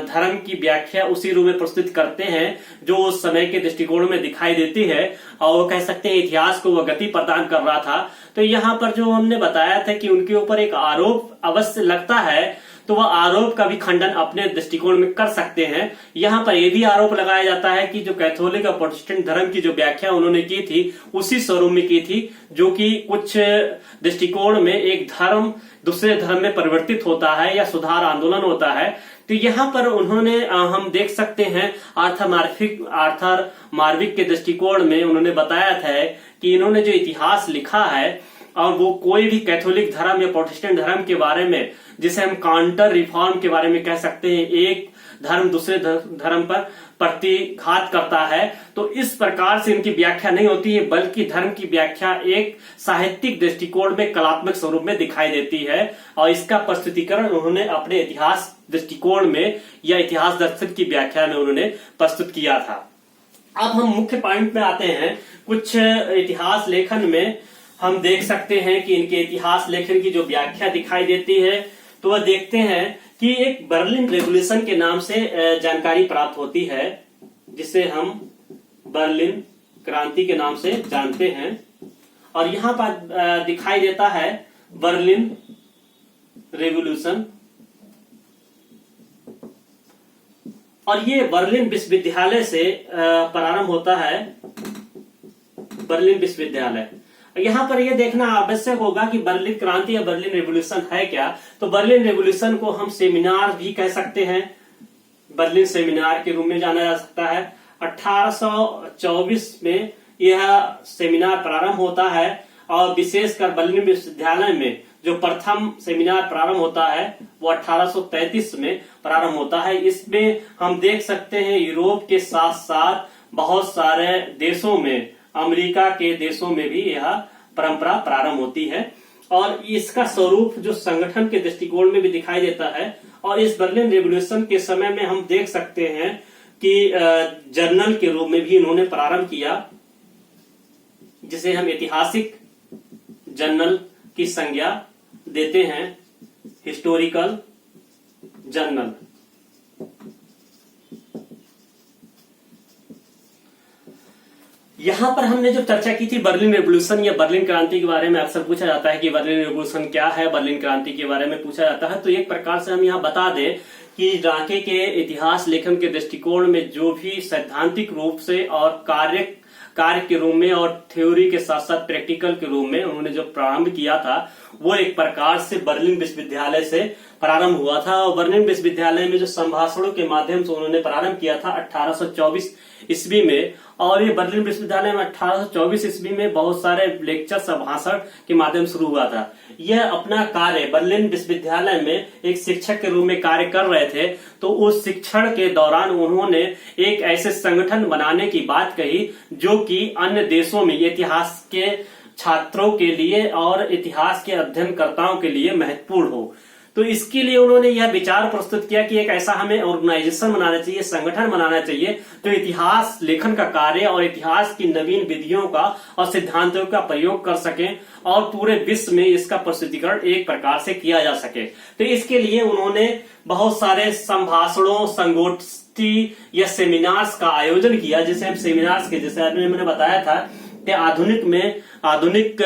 धर्म की व्याख्या उसी रूप में प्रस्तुत करते हैं जो उस समय के दृष्टिकोण में दिखाई देती है, और वो कह सकते हैं इतिहास को वह गति प्रदान कर रहा था। तो यहाँ पर जो हमने बताया था कि उनके ऊपर एक आरोप अवश्य लगता है, तो वह आरोप का भी खंडन अपने दृष्टिकोण में कर सकते हैं। यहाँ पर यह भी आरोप लगाया जाता है कि जो कैथोलिक और प्रोटेस्टेंट धर्म की जो व्याख्या उन्होंने की थी उसी स्वरूप में की थी, जो कि कुछ दृष्टिकोण में एक धर्म दूसरे धर्म में परिवर्तित होता है या सुधार आंदोलन होता है। तो यहाँ पर उन्होंने हम देख सकते हैं आर्थर मार्विक के दृष्टिकोण में उन्होंने बताया था कि इन्होंने जो इतिहास लिखा है और वो कोई भी कैथोलिक धर्म या प्रोटेस्टेंट धर्म के बारे में, जिसे हम काउंटर रिफॉर्म के बारे में कह सकते हैं, एक धर्म दूसरे धर्म पर प्रतिघात करता है, तो इस प्रकार से इनकी व्याख्या नहीं होती है, बल्कि धर्म की व्याख्या एक साहित्यिक दृष्टिकोण में कलात्मक स्वरूप में दिखाई देती है, और इसका प्रस्तुतिकरण उन्होंने अपने इतिहास दृष्टिकोण में या इतिहास दर्शन की व्याख्या में उन्होंने प्रस्तुत किया था। अब हम मुख्य पॉइंट में आते हैं। कुछ इतिहास लेखन में हम देख सकते हैं कि इनके इतिहास लेखन की जो व्याख्या दिखाई देती है, तो वह देखते हैं कि एक बर्लिन रेवोल्यूशन के नाम से जानकारी प्राप्त होती है, जिसे हम बर्लिन क्रांति के नाम से जानते हैं, और यहाँ पर दिखाई देता है बर्लिन रेवोल्यूशन, और ये बर्लिन विश्वविद्यालय से प्रारंभ होता है। बर्लिन विश्वविद्यालय, यहाँ पर यह देखना आवश्यक होगा कि बर्लिन क्रांति या बर्लिन रेवोल्यूशन है क्या। तो बर्लिन रेवोल्यूशन को हम सेमिनार भी कह सकते हैं, बर्लिन सेमिनार के रूप में जाना जा सकता है। 1824 में यह सेमिनार प्रारंभ होता है, और विशेषकर बर्लिन विश्वविद्यालय में जो प्रथम सेमिनार प्रारंभ होता है वो 1833 में प्रारंभ होता है। इसमें हम देख सकते हैं यूरोप के साथ साथ बहुत सारे देशों में, अमेरिका के देशों में भी यह परंपरा प्रारंभ होती है, और इसका स्वरूप जो संगठन के दृष्टिकोण में भी दिखाई देता है। और इस बर्लिन रेवोल्यूशन के समय में हम देख सकते हैं कि जर्नल के रूप में भी इन्होंने प्रारंभ किया, जिसे हम ऐतिहासिक जर्नल की संज्ञा देते हैं, हिस्टोरिकल जर्नल। यहां पर हमने जो चर्चा की थी बर्लिन रेवोल्यूशन या बर्लिन क्रांति के बारे में, अक्सर पूछा जाता है कि बर्लिन रेवोल्यूशन क्या है, बर्लिन क्रांति के बारे में पूछा जाता है। तो एक प्रकार से हम यहाँ बता दें कि राके के इतिहास लेखन के दृष्टिकोण में जो भी सैद्धांतिक रूप से और कार्य के रूप में और थ्योरी के साथ साथ प्रैक्टिकल के रूप में उन्होंने जो प्रारंभ किया था वो एक प्रकार से बर्लिन विश्वविद्यालय से प्रारंभ हुआ था। और बर्लिन विश्वविद्यालय में जो संभाषणों के माध्यम से उन्होंने प्रारंभ किया था 1824 ईस्वी में, और ये बर्लिन विश्वविद्यालय में 1824 ईस्वी में बहुत सारे लेक्चर और भाषण के माध्यम से शुरू हुआ था। यह अपना कार्य बर्लिन विश्वविद्यालय में एक शिक्षक के रूप में कार्य कर रहे थे, तो उस शिक्षण के दौरान उन्होंने एक ऐसे संगठन बनाने की बात कही जो कि अन्य देशों में इतिहास के छात्रों के लिए और इतिहास के अध्ययनकर्ताओं के लिए महत्वपूर्ण हो। तो इसके लिए उन्होंने यह विचार प्रस्तुत किया कि एक ऐसा हमें ऑर्गेनाइजेशन बनाना चाहिए, संगठन बनाना चाहिए जो इतिहास लेखन का कार्य और इतिहास की नवीन विधियों का और सिद्धांतों का प्रयोग कर सके और पूरे विश्व में इसका प्रस्तुतिकरण एक प्रकार से किया जा सके। तो इसके लिए उन्होंने बहुत सारे संभाषणों, संगोष्ठी या सेमिनार्स का आयोजन किया, जिसे हम सेमिनार्स के, जैसे मैंने बताया था कि आधुनिक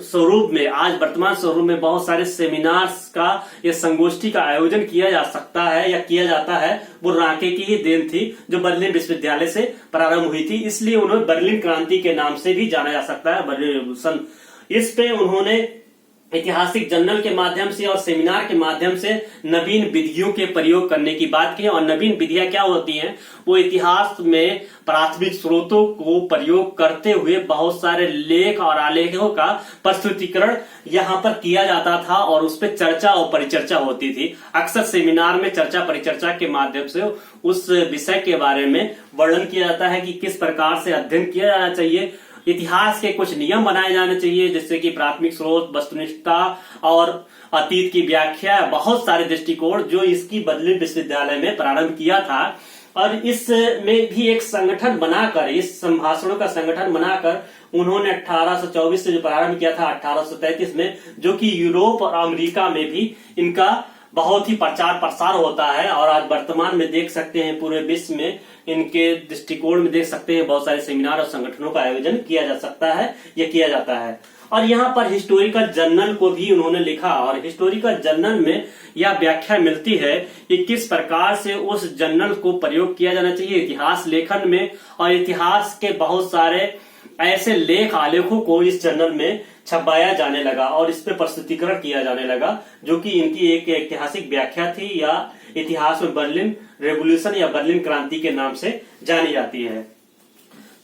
स्वरूप में, आज वर्तमान स्वरूप में बहुत सारे सेमिनार्स का या संगोष्ठी का आयोजन किया जा सकता है या किया जाता है। वो राके की ही देन थी जो बर्लिन विश्वविद्यालय से प्रारंभ हुई थी, इसलिए उन्हें बर्लिन क्रांति के नाम से भी जाना जा सकता है, बर्लिन रेवोल्यूशन। इस पे उन्होंने ऐतिहासिक जर्नल के माध्यम से और सेमिनार के माध्यम से नवीन विधियों के प्रयोग करने की बात की। और नवीन विधियां क्या होती हैं, वो इतिहास में प्राथमिक स्रोतों को प्रयोग करते हुए बहुत सारे लेख और आलेखों का प्रस्तुतिकरण यहाँ पर किया जाता था और उस पर चर्चा और परिचर्चा होती थी। अक्सर सेमिनार में चर्चा परिचर्चा के माध्यम से उस विषय के बारे में वर्णन किया जाता है कि किस प्रकार से अध्ययन किया जाना चाहिए। इतिहास के कुछ नियम बनाए जाने चाहिए, जिससे कि प्राथमिक स्रोत, वस्तुनिष्ठता और अतीत की व्याख्या, बहुत सारे दृष्टिकोण जो इसकी बर्लिन विश्वविद्यालय में प्रारंभ किया था। और इसमें भी एक संगठन बनाकर, इस संभाषणों का संगठन बनाकर उन्होंने 1824 से जो प्रारंभ किया था 1833 में, जो कि यूरोप और अमेरिका में भी इनका बहुत ही प्रचार प्रसार होता है। और आज वर्तमान में देख सकते हैं पूरे विश्व में इनके दृष्टिकोण में देख सकते हैं बहुत सारे सेमिनार और संगठनों का आयोजन किया जा सकता है या किया जाता है। और यहाँ पर हिस्टोरिकल जर्नल को भी उन्होंने लिखा और हिस्टोरिकल जर्नल में यह व्याख्या मिलती है कि किस प्रकार से उस जर्नल को प्रयोग किया जाना चाहिए इतिहास लेखन में। और इतिहास के बहुत सारे ऐसे लेख आलेखों को इस जर्नल में छपाया जाने लगा और इस पे प्रस्तुतिकरण किया जाने लगा, जो कि इनकी एक ऐतिहासिक व्याख्या थी या इतिहास में बर्लिन रेवोल्यूशन या बर्लिन क्रांति के नाम से जानी जाती है।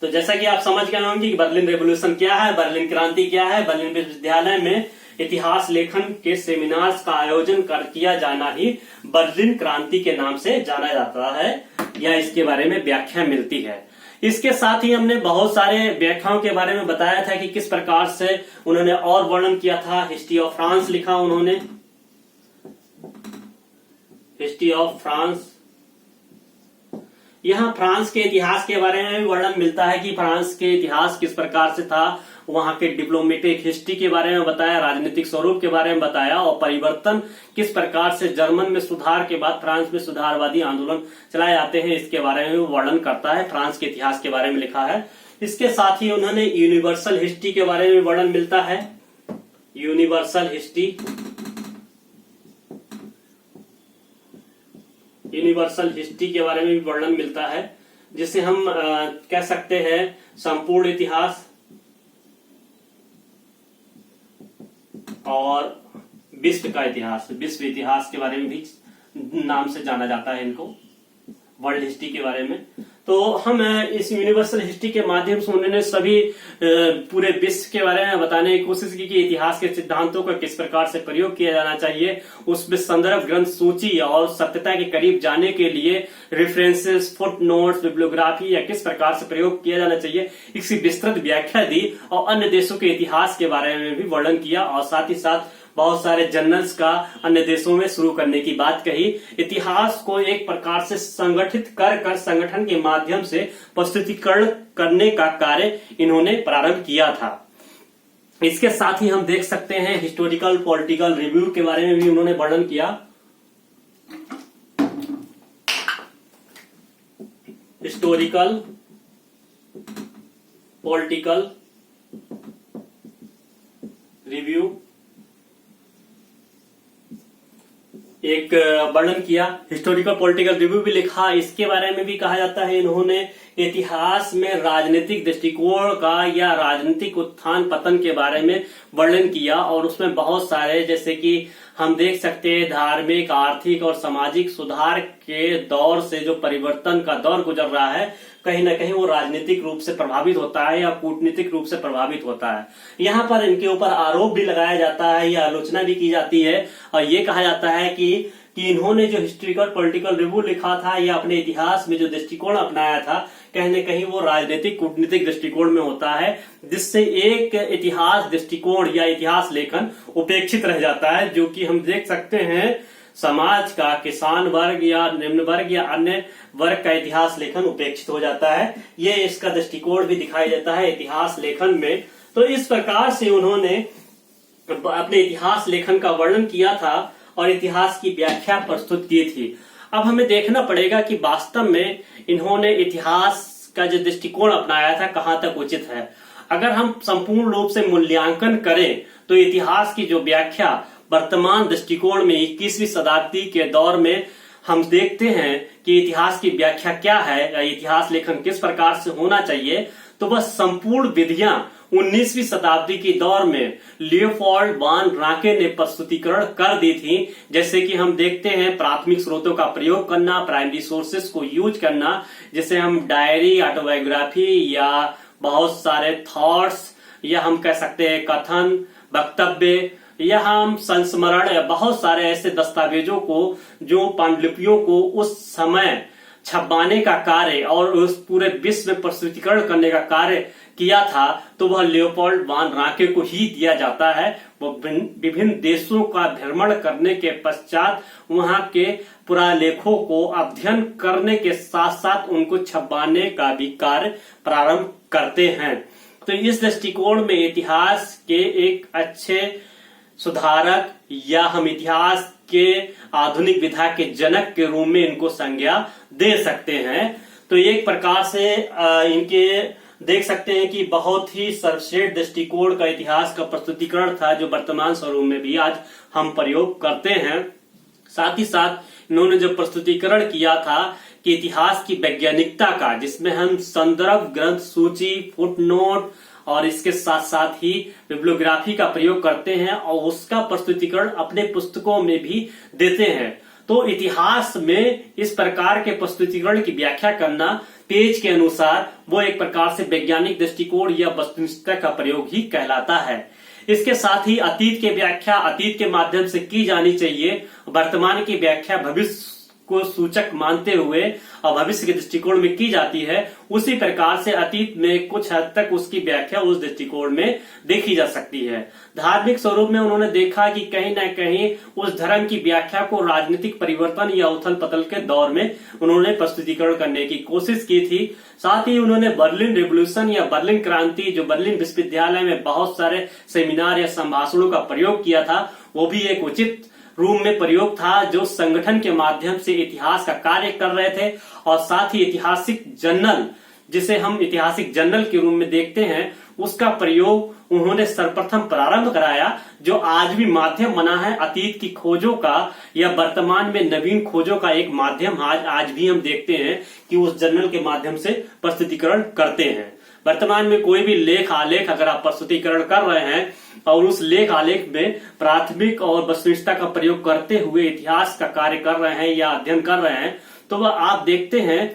तो जैसा कि आप समझ गए होंगे कि बर्लिन रेवोल्यूशन क्या है, बर्लिन क्रांति क्या है। बर्लिन विश्वविद्यालय में इतिहास लेखन के सेमिनार्स का आयोजन किया जाना ही बर्लिन क्रांति के नाम से जाना जाता है या इसके बारे में व्याख्या मिलती है। इसके साथ ही हमने बहुत सारे व्याख्याओं के बारे में बताया था कि किस प्रकार से उन्होंने और वर्णन किया था। हिस्ट्री ऑफ फ्रांस लिखा उन्होंने, हिस्ट्री ऑफ फ्रांस। यहाँ फ्रांस के इतिहास के बारे में भी वर्णन मिलता है कि फ्रांस के इतिहास किस प्रकार से था, वहां के डिप्लोमेटिक हिस्ट्री के बारे में बताया, राजनीतिक स्वरूप के बारे में बताया और परिवर्तन किस प्रकार से जर्मन में सुधार के बाद फ्रांस में सुधारवादी आंदोलन चलाए जाते हैं, इसके बारे में वर्णन करता है। फ्रांस के इतिहास के बारे में लिखा है। इसके साथ ही उन्होंने यूनिवर्सल हिस्ट्री के बारे में वर्णन मिलता है, यूनिवर्सल हिस्ट्री, यूनिवर्सल हिस्ट्री के बारे में भी वर्णन मिलता है, जिसे हम कह सकते हैं संपूर्ण इतिहास और विश्व का इतिहास, विश्व इतिहास के बारे में भी नाम से जाना जाता है इनको, वर्ल्ड हिस्ट्री के बारे में। तो हम इस यूनिवर्सल हिस्ट्री के माध्यम से उन्होंने सभी पूरे विश्व के बारे में बताने की कोशिश की कि इतिहास के सिद्धांतों का किस प्रकार से प्रयोग किया जाना चाहिए, उसमें संदर्भ ग्रंथ सूची और सत्यता के करीब जाने के लिए रेफरेंसेस, फुटनोट्स, बिब्लियोग्राफी या किस प्रकार से प्रयोग किया जाना चाहिए, इसकी विस्तृत व्याख्या दी और अन्य देशों के इतिहास के बारे में भी वर्णन किया और साथ ही साथ बहुत सारे जर्नल्स का अन्य देशों में शुरू करने की बात कही। इतिहास को एक प्रकार से संगठित कर संगठन के माध्यम से प्रस्तुतिकरण करने का कार्य इन्होंने प्रारंभ किया था। इसके साथ ही हम देख सकते हैं हिस्टोरिकल पॉलिटिकल रिव्यू के बारे में भी उन्होंने वर्णन किया। हिस्टोरिकल पॉलिटिकल रिव्यू एक वर्णन किया, हिस्टोरिकल पॉलिटिकल रिव्यू भी लिखा। इसके बारे में भी कहा जाता है इन्होंने इतिहास में राजनीतिक दृष्टिकोण का या राजनीतिक उत्थान पतन के बारे में वर्णन किया और उसमें बहुत सारे, जैसे कि हम देख सकते हैं धार्मिक, आर्थिक और सामाजिक सुधार के दौर से जो परिवर्तन का दौर गुजर रहा है, कहीं ना कहीं वो राजनीतिक रूप से प्रभावित होता है या कूटनीतिक रूप से प्रभावित होता है। यहाँ पर इनके ऊपर आरोप भी लगाया जाता है या आलोचना भी की जाती है और ये कहा जाता है कि इन्होंने जो हिस्टोरिकल पॉलिटिकल रिव्यू लिखा था या अपने इतिहास में जो दृष्टिकोण अपनाया था, कहीं न कहीं वो राजनीतिक कूटनीतिक दृष्टिकोण में होता है, जिससे एक इतिहास दृष्टिकोण या इतिहास लेखन उपेक्षित रह जाता है, जो कि हम देख सकते हैं समाज का किसान वर्ग या निम्न वर्ग या अन्य वर्ग का इतिहास लेखन उपेक्षित हो जाता है। ये इसका दृष्टिकोण भी दिखाई देता है इतिहास लेखन में। तो इस प्रकार से उन्होंने अपने इतिहास लेखन का वर्णन किया था और इतिहास की व्याख्या प्रस्तुत की थी। अब हमें देखना पड़ेगा कि वास्तव में इन्होंने इतिहास का जो दृष्टिकोण अपनाया था कहां तक उचित है। अगर हम संपूर्ण रूप से मूल्यांकन करें तो इतिहास की जो व्याख्या वर्तमान दृष्टिकोण में 21वीं शताब्दी के दौर में हम देखते हैं कि इतिहास की व्याख्या क्या है या इतिहास लेखन किस प्रकार से होना चाहिए, तो वह संपूर्ण विधियां 19वीं शताब्दी की दौर में लियोपोल्ड वान राके ने प्रस्तुतिकरण कर दी थी। जैसे कि हम देखते हैं प्राथमिक स्रोतों का प्रयोग करना, प्राइमरी सोर्सेस को यूज करना, जैसे हम डायरी, ऑटोबायोग्राफी या बहुत सारे थॉट्स या हम कह सकते हैं कथन, वक्तव्य या हम संस्मरण या बहुत सारे ऐसे दस्तावेजों को जो पांडुलिपियों को उस समय छपवाने का कार्य और उस पूरे विश्व में प्रस्तुतिकरण करने का कार्य किया था, तो वह लियोपोल्ड वान राके को ही दिया जाता है। वो विभिन्न देशों का भ्रमण करने के पश्चात वहां के पुरालेखों को अध्ययन करने के साथ साथ उनको छपवाने का भी कार्य प्रारंभ करते हैं। तो इस दृष्टिकोण में इतिहास के एक अच्छे सुधारक या हम इतिहास के आधुनिक विधा के जनक के रूप में इनको संज्ञा दे सकते हैं। तो एक प्रकार से इनके देख सकते हैं कि बहुत ही सर्वश्रेष्ठ दृष्टिकोण का इतिहास का प्रस्तुतिकरण था, जो वर्तमान स्वरूप में भी आज हम प्रयोग करते हैं। साथ ही साथ इन्होंने जो प्रस्तुतिकरण किया था कि इतिहास की वैज्ञानिकता का, जिसमें हम संदर्भ ग्रंथ सूची, फुटनोट और इसके साथ साथ ही बिब्लियोग्राफी का प्रयोग करते हैं और उसका प्रस्तुतिकरण अपने पुस्तकों में भी देते हैं। तो इतिहास में इस प्रकार के प्रस्तुतिकरण की व्याख्या करना पेज के अनुसार वो एक प्रकार से वैज्ञानिक दृष्टिकोण या वस्तुनिष्ठता का प्रयोग ही कहलाता है। इसके साथ ही अतीत की व्याख्या अतीत के माध्यम से की जानी चाहिए, वर्तमान की व्याख्या भविष्य को सूचक मानते हुए और भविष्य के दृष्टिकोण में की जाती है। उसी प्रकार से अतीत में कुछ हद तक उसकी व्याख्या उस दृष्टिकोण में देखी जा सकती है। धार्मिक स्वरूप में उन्होंने देखा कि कहीं न कहीं उस धर्म की व्याख्या को राजनीतिक परिवर्तन या उथल पथल के दौर में उन्होंने प्रस्तुतिकरण करने की कोशिश की थी। साथ ही उन्होंने बर्लिन रेवोल्यूशन या बर्लिन क्रांति, जो बर्लिन विश्वविद्यालय में बहुत सारे सेमिनार या संभाषणों का प्रयोग किया था, वो भी एक उचित रूप में प्रयोग था, जो संगठन के माध्यम से इतिहास का कार्य कर रहे थे। और साथ ही ऐतिहासिक जर्नल, जिसे हम ऐतिहासिक जर्नल के रूप में देखते हैं, उसका प्रयोग उन्होंने सर्वप्रथम प्रारंभ कराया, जो आज भी माध्यम बना है अतीत की खोजों का या वर्तमान में नवीन खोजों का एक माध्यम। आज भी हम देखते हैं कि उस जर्नल के माध्यम से प्रस्तुतिकरण करते हैं। वर्तमान में कोई भी लेख आलेख अगर आप प्रस्तुतिकरण कर रहे हैं और उस लेख आलेख में प्राथमिक और वस्तुनिष्ठता का प्रयोग करते हुए इतिहास का कार्य कर रहे हैं या अध्ययन कर रहे हैं, तो वह आप देखते हैं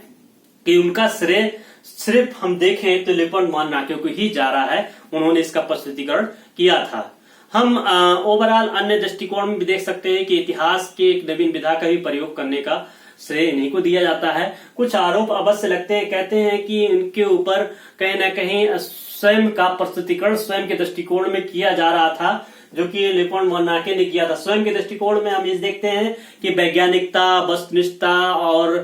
कि उनका श्रेय सिर्फ हम देखें तो लियोपोल्ड वान राके को ही जा रहा है। उन्होंने इसका प्रस्तुतिकरण किया था। हम ओवरऑल अन्य दृष्टिकोण में भी देख सकते हैं कि इतिहास के एक नवीन विधा का भी प्रयोग करने का श्रेय इन्हीं को दिया जाता है। कुछ आरोप अवश्य लगते हैं, कहते हैं कि इनके ऊपर कहीं न कहीं स्वयं का प्रस्तुतिकरण स्वयं के दृष्टिकोण में किया जा रहा था, जो कि लियोपोल्ड वान राके ने किया था। स्वयं के दृष्टिकोण में हम ये देखते हैं कि वैज्ञानिकता, वस्तुनिष्ठता और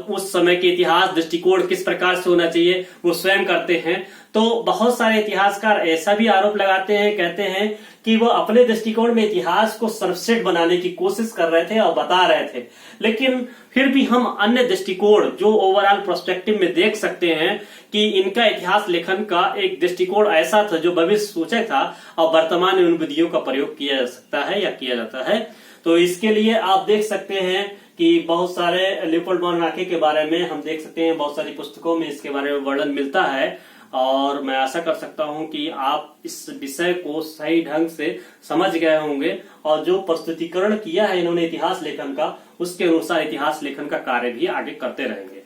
उस समय के इतिहास दृष्टिकोण किस प्रकार से होना चाहिए वो स्वयं करते हैं। तो बहुत सारे इतिहासकार ऐसा भी आरोप लगाते हैं, कहते हैं कि वो अपने दृष्टिकोण में इतिहास को सर्वश्रेष्ठ बनाने की कोशिश कर रहे थे और बता रहे थे, लेकिन फिर भी हम अन्य दृष्टिकोण जो ओवरऑल पर्सपेक्टिव में देख सकते हैं कि इनका इतिहास लेखन का एक दृष्टिकोण ऐसा था जो भविष्य सूचक था और वर्तमान में उन विधियों का प्रयोग किया जा सकता है या किया जाता है। तो इसके लिए आप देख सकते हैं कि बहुत सारे लियोपोल्ड वान राके के बारे में हम देख सकते हैं, बहुत सारी पुस्तकों में इसके बारे में वर्णन मिलता है। और मैं आशा कर सकता हूं कि आप इस विषय को सही ढंग से समझ गए होंगे और जो प्रस्तुतिकरण किया है इन्होंने इतिहास लेखन का, उसके अनुसार इतिहास लेखन का कार्य भी आगे करते रहेंगे।